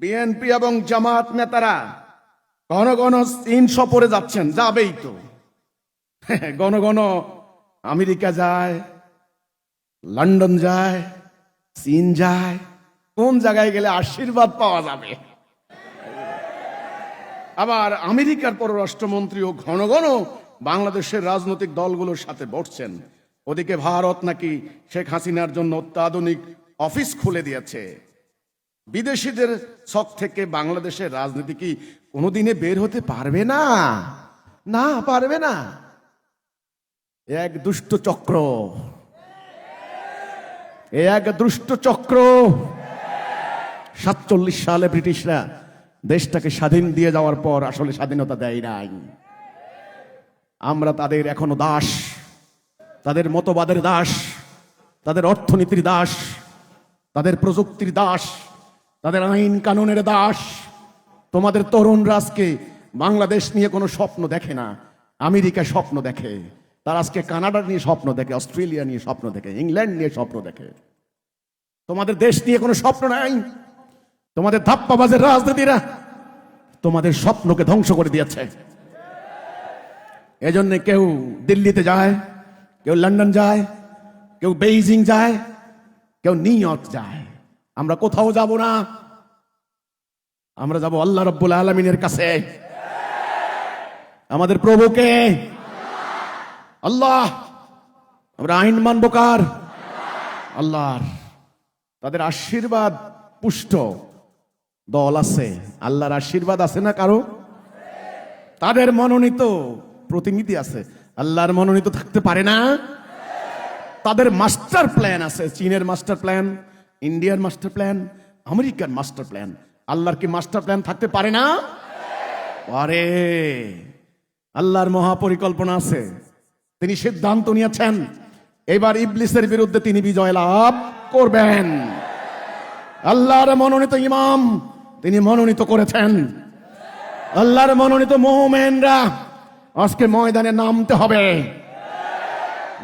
BNP এবং জামাত নেতারা ঘন ঘন চীন সফরে যাচ্ছেন, যাবেই তো। ঘন ঘন আমেরিকা যায়, লন্ডন যায়, চীন যায়। কোন জায়গায় গেলে আশীর্বাদ পাওয়া যাবে? আবার আমেরিকার পররাষ্ট্রমন্ত্রীও ঘন ঘন বাংলাদেশের রাজনৈতিক দলগুলোর সাথে বসছেন। ওদিকে ভারত নাকি শেখ হাসিনার জন্য অত্যাধুনিক অফিস খুলে দিয়েছে। বিদেশিদের ছক থেকে বাংলাদেশের রাজনীতি কি কোনোদিনে বের হতে পারবে না? না, পারবে না। এক দুষ্ট চক্র, এক দুষ্ট চক্র। 47 সালে ব্রিটিশরা দেশটাকে স্বাধীন দিয়ে যাওয়ার পর আসলে স্বাধীনতা দেয় নাই। আমরা তাদের এখনো দাস, তাদের মতবাদের দাস, তাদের অর্থনীতির দাস, তাদের প্রযুক্তির দাস, তাদের আইন কানুনের দাস। তোমাদের তরুণরা আজকে বাংলাদেশ নিয়ে কোনো স্বপ্ন দেখে না, আমেরিকা স্বপ্ন দেখে। তারা আজকে কানাডা নিয়ে স্বপ্ন দেখে, অস্ট্রেলিয়া নিয়ে স্বপ্ন দেখে, ইংল্যান্ড নিয়ে স্বপ্ন দেখে। তোমাদের দেশ নিয়ে কোনো স্বপ্ন নাই। তোমাদের ধাপ্পাবাজের রাজনীতিরা তোমাদের স্বপ্নকে ধ্বংস করে দিয়েছে। এজন্য কেউ দিল্লিতে যায়, কেউ লন্ডন যায়, কেউ বেইজিং যায়, কেউ নিউ ইয়র্ক যায়। আমরা কোথাও যাব না, আমরা যাব আল্লাহ রাব্বুল আলামিনের কাছে। আমাদের প্রভুকে আল্লাহ। আমরা আইন মানব কার? আল্লাহর। তাদের আশীর্বাদ পুষ্ট দল আছে, আল্লাহর আশীর্বাদ আছে না কারো? তাদের মনোনীত প্রতিনিধি আছে, আল্লাহর মনোনীত থাকতে পারে না? তাদের মাস্টার প্ল্যান আছে, চীনের মাস্টার প্ল্যান, ইন্ডিয়ার মাস্টার প্ল্যান, আমেরিকার মাস্টার প্ল্যান। আল্লাহর কি মাস্টার প্ল্যান থাকতে পারে না? পারে। আল্লাহর মহাপরিকল্পনা আছে, তিনি সিদ্ধান্ত নিয়েছেন এবার ইবলিসের বিরুদ্ধে তিনি বিজয় লাভ করবেন। আল্লাহর মনোনীত ইমাম তিনি মনোনীত করেছেন। আল্লাহর মনোনীত মুমিনরা আজকে ময়দানে নামতে হবে।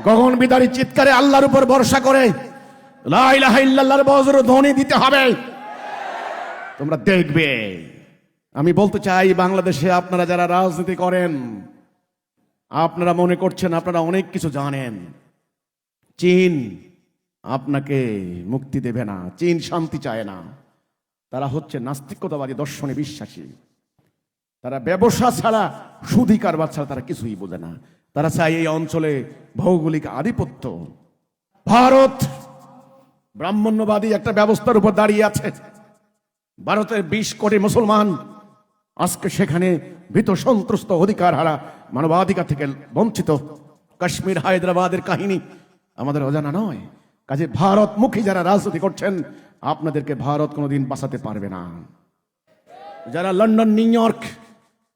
গগন বিদারী চিৎকারে আল্লাহর উপর ভরসা করে লা ইলাহা ইল্লাল্লাহর বজ্র ধ্বনি দিতে হবে। তোমরা দেখবে। আমি বলতে চাই, বাংলাদেশে আপনারা যারা রাজনীতি করেন, আপনারা মনে করছেন আপনারা অনেক কিছু জানেন। চীন আপনাকে মুক্তি দেবে না, চীন শান্তি চায় না। তারা হচ্ছে নাস্তিকতাবাদী দর্শনে বিশ্বাসী। তারা ব্যবসা ছাড়া, সুদী কারবার ছাড়া তারা কিছুই বোঝে না। তারা চায় এই অঞ্চলে ভৌগোলিক আধিপত্য। ভারত ব্রাহ্মণ্যবাদী একটা ব্যবস্থার উপর দাঁড়িয়ে আছে। ভারতের 20 কোটি মুসলমান আজকে সেখানে ভীত সন্ত্রস্ত, অধিকার হারা, মানবাধিকার থেকে বঞ্চিত। কাশ্মীর হায়দ্রাবাদের কাহিনী আমাদের অজানা নয়। কাজে ভারতমুখী যারা রাজনীতি করছেন, আপনাদেরকে ভারত কোনোদিন বাঁচাতে পারবে না। যারা লন্ডন, নিউ ইয়র্ক,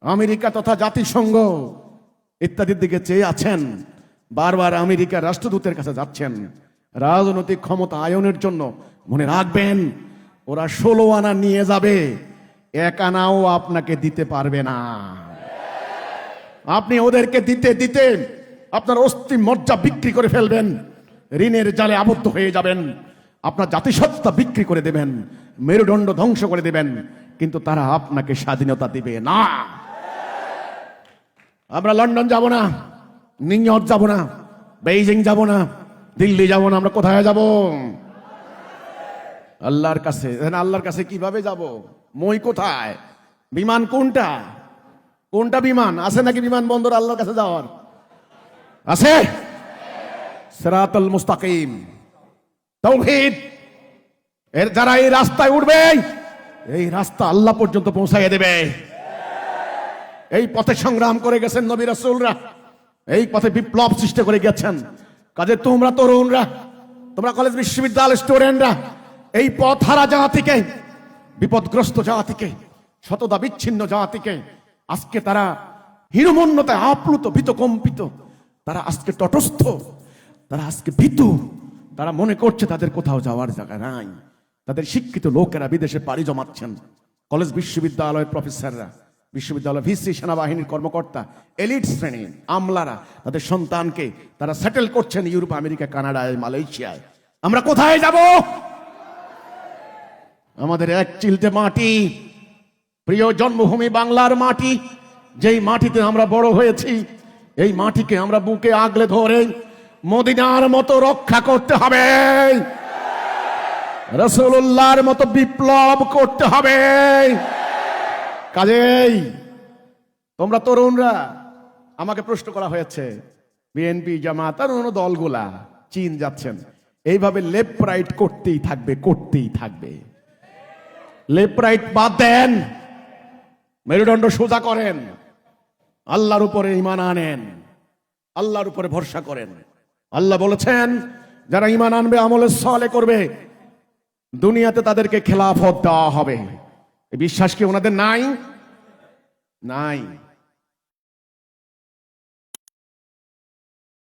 আমেরিকা তথা জাতিসংঘ ইত্যাদির দিকে চেয়ে আছেন, বারবার আমেরিকার রাষ্ট্রদূতের কাছে যাচ্ছেন রাজনৈতিক ক্ষমতা আয়নের জন্য, মনে রাখবেন ওরা 16 আনা নিয়ে যাবে, 1 আনাও আপনাকে দিতে পারবে না। আপনি ওদেরকে দিতে দিতে আপনার অস্থি মজ্জা বিক্রি করে ফেলবেন, ঋণের জালে আবদ্ধ হয়ে যাবেন, আপনার জাতিসত্তা বিক্রি করে দেবেন, মেরুদণ্ড ধ্বংস করে দেবেন, কিন্তু তারা আপনাকে স্বাধীনতা দিবে না। আমরা লন্ডন যাব না, নিউ ইয়র্ক যাব না, বেইজিং যাব না, দিল্লি যাব না। আমরা কোথায় যাব? আল্লাহর কাছে। আল্লাহর কাছে কিভাবে যাব? মই কোথায়? বিমান কোনটা? কোনটা বিমান আছে নাকি বিমান বন্দর আল্লাহর কাছে যাওয়ার? আছে। সিরাতাল মুস্তাকিম, তাওহীদ। এর যারা এই রাস্তায় উঠবে, এই রাস্তা আল্লাহ পর্যন্ত পৌঁছাইয়ে দেবে। এই পথে সংগ্রাম করে গেছেন নবী রাসূলরা, এই পথে বিপ্লব সৃষ্টি করে গেছেন। কাজে তোমরা তরুণরা, তোমরা কলেজ বিশ্ববিদ্যালয়ের স্টুডেন্টরা, এই পথ হারা জাতিকে, বিপদগ্রস্ত জাতিকে, শতদা বিচ্ছিন্ন জাতিকে আজকে তারা হীনমন্যতায় আপ্লুত, ভীত কম্পিত, তারা আজকে তটস্থ, তারা আজকে ভীতু। তারা মনে করছে তাদের কোথাও যাওয়ার জায়গা নাই। তাদের শিক্ষিত লোকেরা বিদেশে পাড়ি জমাচ্ছেন। কলেজ বিশ্ববিদ্যালয়ের প্রফেসররা, বিশ্ববিদ্যালয় ভিসি, সেনাবাহিনীর কর্মকর্তা, এলিট শ্রেণী আমলারা তাদের সন্তানকে তারা সেটেল করছেন ইউরোপ, আমেরিকা, কানাডায়, মালয়েশিয়ায়। আমরা কোথায় যাব? আমাদের এক চিলতে মাটি, প্রিয় জন্মভূমি বাংলার মাটি, যেই মাটিতে আমরা বড় হয়েছি, এই মাটিকে আমরা বুকে আগলে ধরে মদিনার মতো রক্ষা করতে হবে, রাসূলুল্লাহর মতো বিপ্লব করতে হবে। কাজেই তোমরা তরুণরা, আমাকে প্রশ্ন করা হয়েছে, বিএনপি জামাত আর অন্য দলগুলা চীন যাচ্ছেন, এইভাবে লেফট রাইট করতেই থাকবে, করতেই থাকবে। লেফট রাইট বাদ দেন, মেরুদণ্ড সোজা করেন, আল্লাহর উপরে ঈমান আনেন, আল্লাহর উপরে ভরসা করেন। আল্লাহ বলেছেন যারা ঈমান আনবে, আমলে সালে করবে, দুনিয়াতে তাদেরকে খেলাফত দেওয়া হবে। এই বিশ্বাস কি ওনাদের নাই? নাই।